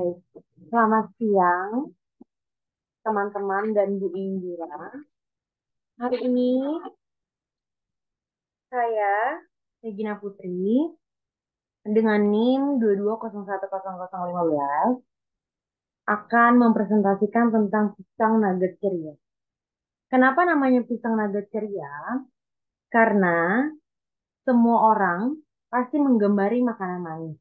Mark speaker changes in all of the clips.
Speaker 1: Baik. Selamat siang, teman-teman dan Bu Indira. Hari ini saya, Regina Putri, dengan NIM 22010015 akan mempresentasikan tentang pisang nugget ceria. Kenapa namanya pisang nugget ceria? Karena semua orang pasti menggemari makanan manis,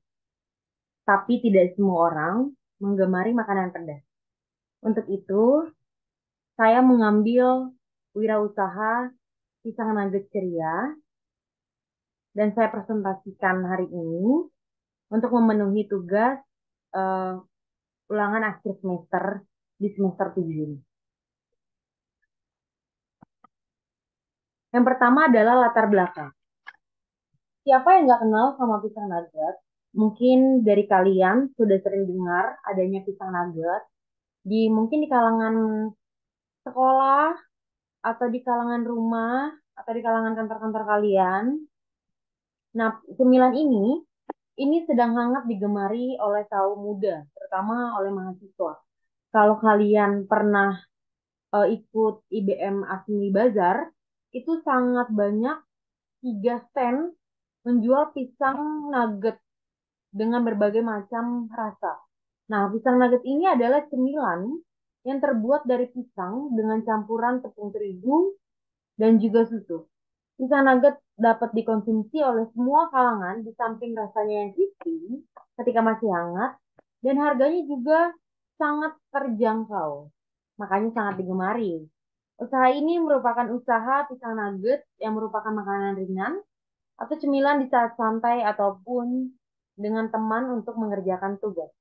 Speaker 1: tapi tidak semua orang menggemari makanan pedas. Untuk itu, saya mengambil wirausaha pisang nugget ceria dan saya presentasikan hari ini untuk memenuhi tugas eh, ulangan akhir semester di semester 7 ini. Yang pertama adalah latar belakang. Siapa yang nggak kenal sama pisang nugget? Mungkin dari kalian sudah sering dengar adanya pisang nugget mungkin di kalangan sekolah atau di kalangan rumah atau di kalangan kantor-kantor kalian. Nah, cemilan ini sedang hangat digemari oleh kaum muda, terutama oleh mahasiswa. Kalau kalian pernah ikut IBM Asmi Bazar, itu sangat banyak 3 stand menjual pisang nugget dengan berbagai macam rasa. Nah, pisang nugget ini adalah cemilan yang terbuat dari pisang dengan campuran tepung terigu dan juga susu. Pisang nugget dapat dikonsumsi oleh semua kalangan di samping rasanya yang crispy ketika masih hangat dan harganya juga sangat terjangkau. Makanya sangat digemari. Usaha ini merupakan usaha pisang nugget yang merupakan makanan ringan atau cemilan di saat santai ataupun dengan teman untuk mengerjakan tugas.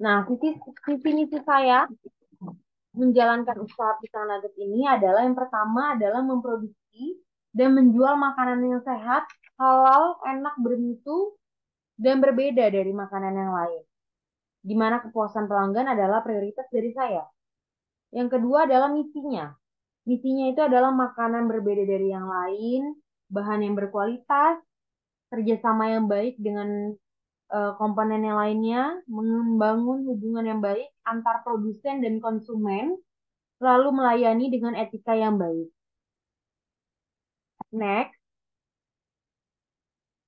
Speaker 1: Nah, visi misi saya menjalankan usaha pisang nugget ini adalah yang pertama adalah memproduksi dan menjual makanan yang sehat, halal, enak, bermutu, dan berbeda dari makanan yang lain. Di mana kepuasan pelanggan adalah prioritas dari saya. Yang kedua adalah misinya. Misinya itu adalah makanan berbeda dari yang lain, bahan yang berkualitas, kerjasama yang baik dengan komponen yang lainnya, membangun hubungan yang baik antar produsen dan konsumen, lalu melayani dengan etika yang baik. Next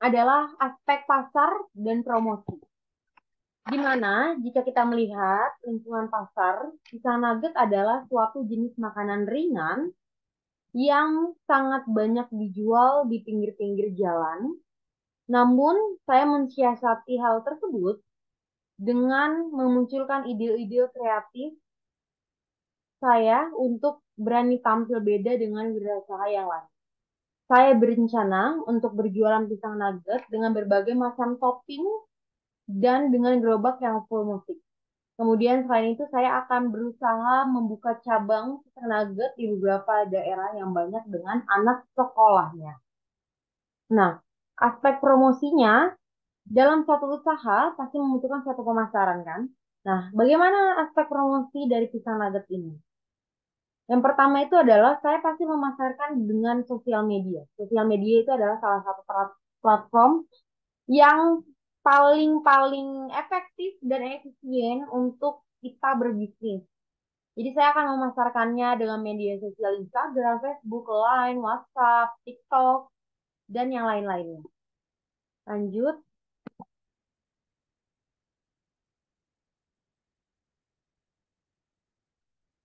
Speaker 1: adalah aspek pasar dan promosi. Di mana jika kita melihat lingkungan pasar, pisang nugget adalah suatu jenis makanan ringan yang sangat banyak dijual di pinggir-pinggir jalan. Namun, saya mensiasati hal tersebut dengan memunculkan ide-ide kreatif saya untuk berani tampil beda dengan wirausaha yang lain. Saya berencana untuk berjualan pisang nugget dengan berbagai macam topping dan dengan gerobak yang full musik. Kemudian selain itu saya akan berusaha membuka cabang pisang nugget di beberapa daerah yang banyak dengan anak sekolahnya. Nah, aspek promosinya dalam suatu usaha pasti membutuhkan suatu pemasaran kan? Nah, bagaimana aspek promosi dari pisang nugget ini? Yang pertama itu adalah saya pasti memasarkan dengan sosial media. Sosial media itu adalah salah satu platform yang paling-paling efektif dan efisien untuk kita berbisnis. Jadi saya akan memasarkannya dengan media sosial Instagram, Facebook, Line, WhatsApp, TikTok, dan yang lain-lainnya. Lanjut,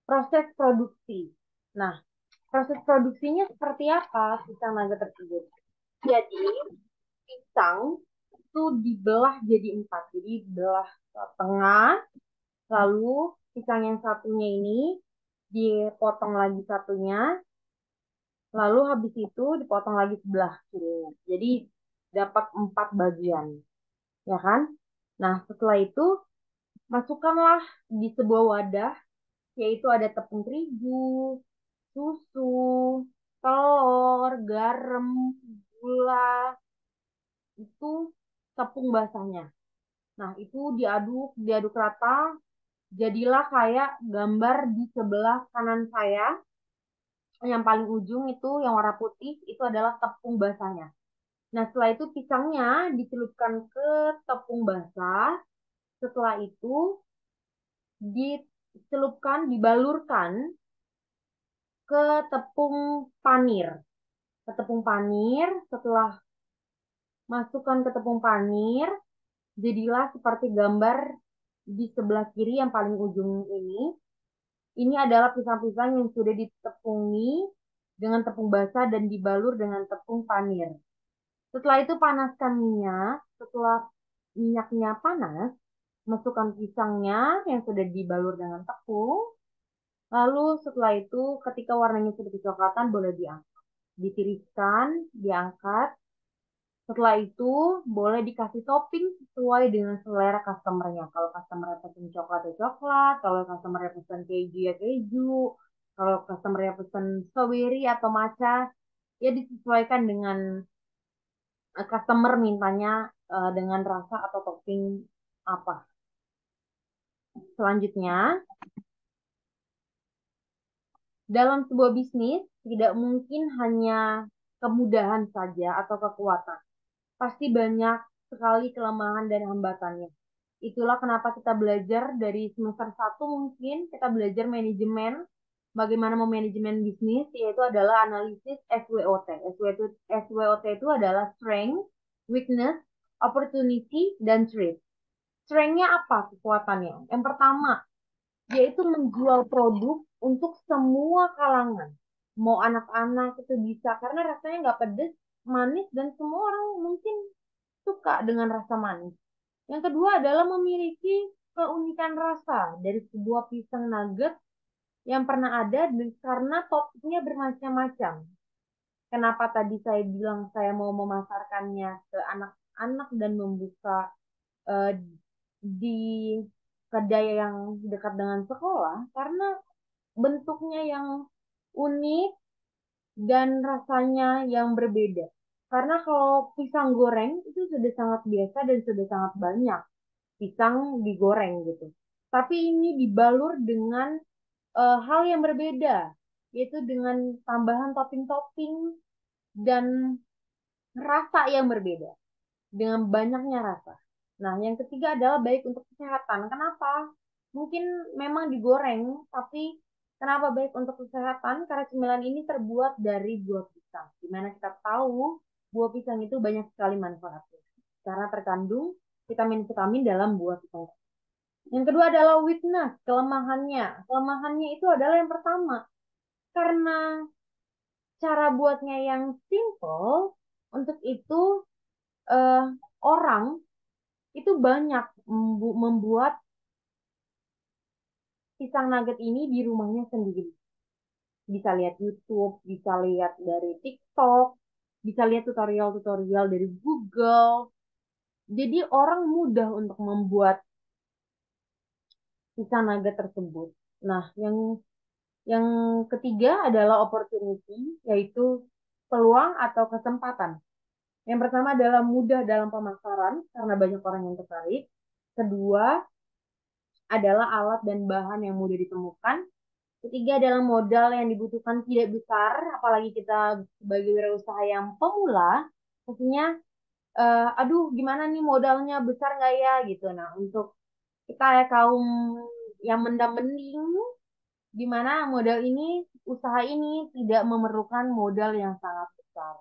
Speaker 1: proses produksi. Nah, proses produksinya seperti apa pisang nugget tersebut? Jadi, pisang itu dibelah jadi 4. Jadi, belah ke tengah, lalu pisang yang satunya ini dipotong lagi satunya, lalu habis itu dipotong lagi sebelah kirinya. Jadi, dapat 4 bagian, ya kan? Nah, setelah itu masukkanlah di sebuah wadah, yaitu ada tepung terigu, susu, telur, garam, gula, itu tepung basahnya. Nah, itu diaduk, diaduk rata, jadilah kayak gambar di sebelah kanan saya, yang paling ujung itu yang warna putih, itu adalah tepung basahnya. Nah, setelah itu pisangnya dicelupkan ke tepung basah, Setelah itu dicelupkan, dibalurkan ke tepung panir. Ke tepung panir, setelah masukkan ke tepung panir, jadilah seperti gambar di sebelah kiri yang paling ujung ini. Ini adalah pisang-pisang yang sudah ditepungi dengan tepung basah dan dibalur dengan tepung panir. Setelah itu panaskan minyak. Setelah minyaknya panas, masukkan pisangnya yang sudah dibalur dengan tepung. Lalu setelah itu ketika warnanya sudah kecoklatan boleh diangkat. Ditiriskan, diangkat. Setelah itu boleh dikasih topping sesuai dengan selera customernya. Kalau customernya pesan coklat ya coklat, kalau customernya pesan keju ya keju, kalau customernya pesan strawberry atau matcha ya disesuaikan dengan customer mintanya dengan rasa atau topping apa. Selanjutnya, dalam sebuah bisnis tidak mungkin hanya kemudahan saja atau kekuatan. Pasti banyak sekali kelemahan dan hambatannya. Itulah kenapa kita belajar dari semester satu mungkin kita belajar manajemen, bagaimana memanajemen bisnis, yaitu adalah analisis SWOT. SWOT itu adalah strength, weakness, opportunity, dan threat. Strength-nya apa kekuatannya? Yang pertama, yaitu menjual produk untuk semua kalangan. Mau anak-anak itu bisa, karena rasanya nggak pedes, manis, dan semua orang mungkin suka dengan rasa manis. Yang kedua adalah memiliki keunikan rasa dari sebuah pisang nugget yang pernah ada karena topiknya bermacam-macam. Kenapa tadi saya bilang saya mau memasarkannya ke anak-anak dan membuka eh, di kedai yang dekat dengan sekolah karena bentuknya yang unik dan rasanya yang berbeda. Karena kalau pisang goreng itu sudah sangat biasa dan sudah sangat banyak pisang digoreng gitu. Tapi ini dibalur dengan hal yang berbeda, yaitu dengan tambahan topping-topping dan rasa yang berbeda, dengan banyaknya rasa. Nah, yang ketiga adalah baik untuk kesehatan. Kenapa? Mungkin memang digoreng, tapi kenapa baik untuk kesehatan? Karena cemilan ini terbuat dari buah pisang. Dimana kita tahu buah pisang itu banyak sekali manfaatnya. Karena terkandung vitamin-vitamin dalam buah pisang. Yang kedua adalah weakness, kelemahannya. Kelemahannya itu adalah yang pertama, karena cara buatnya yang simple, untuk itu eh, orang itu banyak membuat pisang nugget ini di rumahnya sendiri. Bisa lihat YouTube, bisa lihat dari TikTok, bisa lihat tutorial-tutorial dari Google. Jadi orang mudah untuk membuat pisang nugget tersebut. Nah, yang ketiga adalah opportunity, yaitu peluang atau kesempatan. Yang pertama adalah mudah dalam pemasaran karena banyak orang yang tertarik. Kedua adalah alat dan bahan yang mudah ditemukan. Ketiga adalah modal yang dibutuhkan tidak besar, apalagi kita sebagai wirausaha yang pemula, maksudnya, aduh gimana nih modalnya besar nggak ya gitu. Nah untuk kita ya kaum yang mendam-mending, di mana modal ini, usaha ini tidak memerlukan modal yang sangat besar.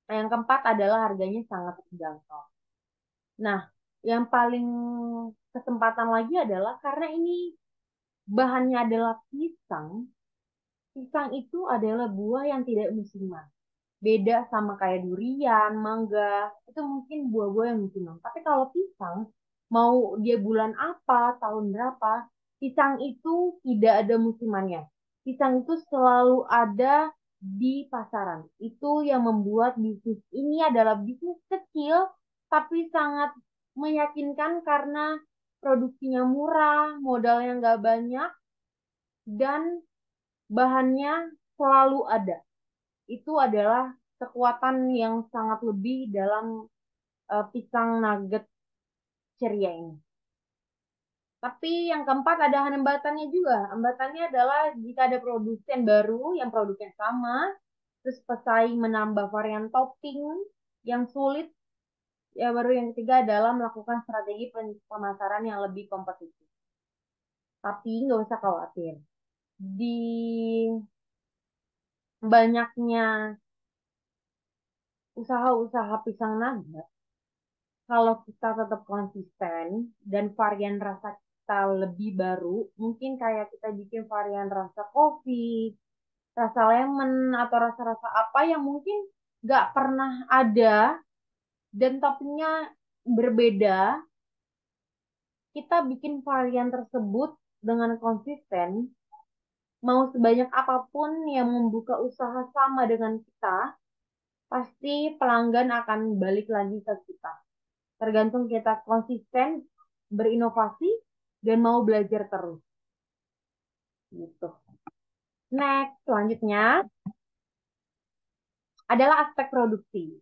Speaker 1: Nah, yang keempat adalah harganya sangat terjangkau. Nah, yang paling kesempatan lagi adalah karena ini bahannya adalah pisang. Pisang itu adalah buah yang tidak musiman. Beda sama kayak durian, mangga, itu mungkin buah-buah yang musiman. Tapi kalau pisang, mau dia bulan apa, tahun berapa, pisang itu tidak ada musimannya. Pisang itu selalu ada di pasaran. Itu yang membuat bisnis ini adalah bisnis kecil, tapi sangat meyakinkan karena produksinya murah, modalnya nggak banyak, dan bahannya selalu ada. Itu adalah kekuatan yang sangat lebih dalam pisang nugget ceria ini. Tapi yang keempat ada hambatannya juga. Hambatannya adalah jika ada produsen baru yang produknya sama, terus pesaing menambah varian topping yang sulit, Ya, baru yang ketiga adalah melakukan strategi pemasaran yang lebih kompetitif. Tapi nggak usah khawatir. Di banyaknya usaha-usaha pisang naga, kalau kita tetap konsisten dan varian rasa kita lebih baru, mungkin kayak kita bikin varian rasa kopi, rasa lemon, atau rasa-rasa apa yang mungkin nggak pernah ada dan toppingnya berbeda, kita bikin varian tersebut dengan konsisten, mau sebanyak apapun yang membuka usaha sama dengan kita, pasti pelanggan akan balik lagi ke kita. Tergantung kita konsisten, berinovasi, dan mau belajar terus. Gitu. Next, selanjutnya adalah aspek produksi.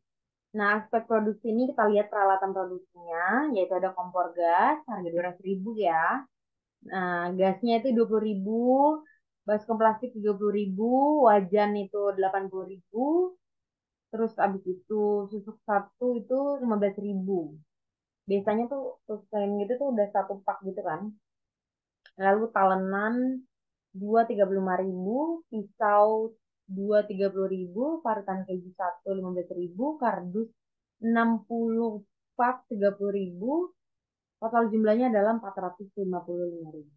Speaker 1: Nah, aspek produksi ini kita lihat peralatan produksinya, yaitu ada kompor gas, harga 200.000 ya. Nah, gasnya itu 20.000, baskom plastik 30.000, wajan itu 80.000, terus abis itu susuk satu itu 15.000. Biasanya tuh susuk gitu tuh udah satu pak gitu kan. Lalu talenan 2 35.000, pisau 2 30.000, parutan keju 1 15.000, kardus 60 pak 30.000, total jumlahnya adalah 455.000.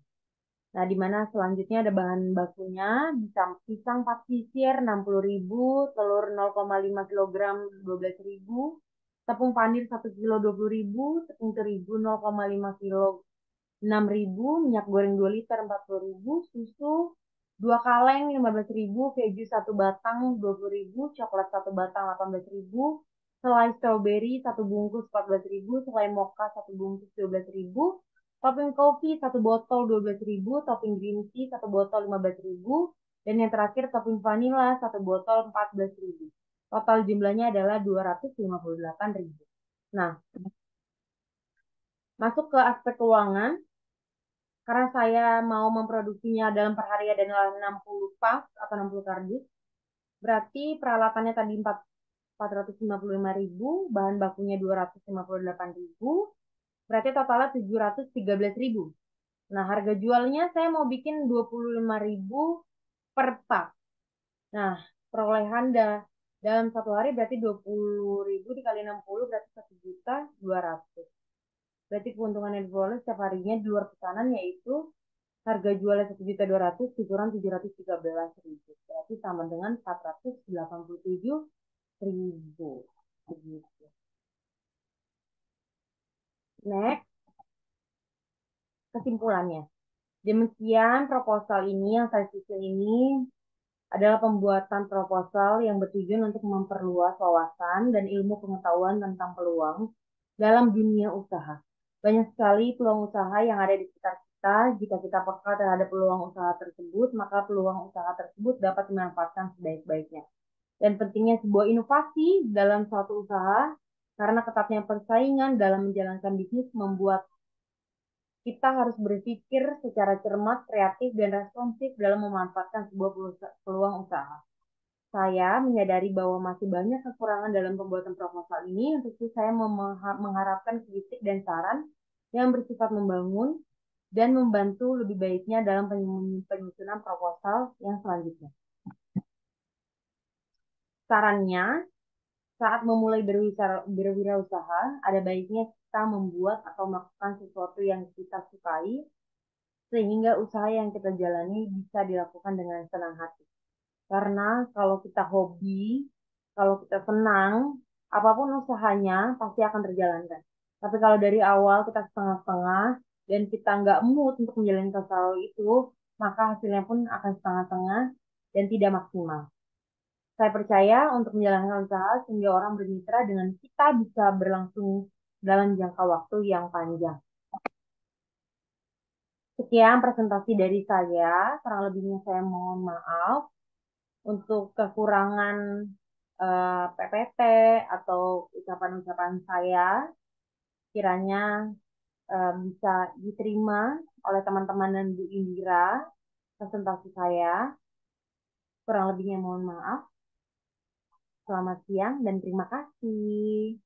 Speaker 1: Nah, di mana selanjutnya ada bahan bakunya, bisa pisang 4 sisir 60.000, telur 0,5 kilogram 12.000, tepung panir 1 kilo 20.000, tepung terigu 0,5 kilo 6.000, minyak goreng 2 liter 40.000, susu 2 kaleng 15.000, keju 1 batang 20.000, coklat 1 batang 18.000, selai stroberi 1 bungkus 14.000, selai mocha 1 bungkus 12.000, topping kopi 1 botol 12.000, topping green tea 1 botol 15.000, dan yang terakhir topping vanilla 1 botol 14.000. Total jumlahnya adalah 258.000. Nah, masuk ke aspek keuangan, karena saya mau memproduksinya dalam per hari adalah 60 pak atau 60 kardus. Berarti peralatannya tadi 455.000, bahan bakunya 258.000, berarti totalnya 713.000. Nah, harga jualnya saya mau bikin 25.000 per pak. Nah, perolehan dalam satu hari berarti 20.000 dikali 60 berarti 1.200.000. Berarti keuntungan yang diperoleh setiap harinya di luar pesanan yaitu harga jualnya 1.200.000 dikurang 713.000. Berarti sama dengan 487.000. Begitu. Next, kesimpulannya. Demikian proposal ini yang saya susun ini adalah pembuatan proposal yang bertujuan untuk memperluas wawasan dan ilmu pengetahuan tentang peluang dalam dunia usaha. Banyak sekali peluang usaha yang ada di sekitar kita. Jika kita peka terhadap peluang usaha tersebut, maka peluang usaha tersebut dapat dimanfaatkan sebaik-baiknya. Dan pentingnya sebuah inovasi dalam suatu usaha, karena ketatnya persaingan dalam menjalankan bisnis membuat kita harus berpikir secara cermat, kreatif, dan responsif dalam memanfaatkan sebuah peluang usaha. Saya menyadari bahwa masih banyak kekurangan dalam pembuatan proposal ini, untuk itu saya mengharapkan kritik dan saran yang bersifat membangun dan membantu lebih baiknya dalam penyusunan proposal yang selanjutnya. Sarannya, saat memulai berwirausaha, ada baiknya kita membuat atau melakukan sesuatu yang kita sukai, sehingga usaha yang kita jalani bisa dilakukan dengan senang hati. Karena kalau kita hobi, kalau kita senang, apapun usahanya pasti akan terjalankan. Tapi kalau dari awal kita setengah-setengah dan kita nggak mood untuk menjalankan usaha itu, maka hasilnya pun akan setengah-setengah dan tidak maksimal. Saya percaya untuk menjalankan usaha sehingga orang bermitra dengan kita bisa berlangsung dalam jangka waktu yang panjang. Sekian presentasi dari saya, kurang lebihnya saya mohon maaf untuk kekurangan PPT atau ucapan-ucapan saya, kiranya bisa diterima oleh teman-teman dan Bu Indira presentasi saya. Kurang lebihnya mohon maaf. Selamat siang dan terima kasih.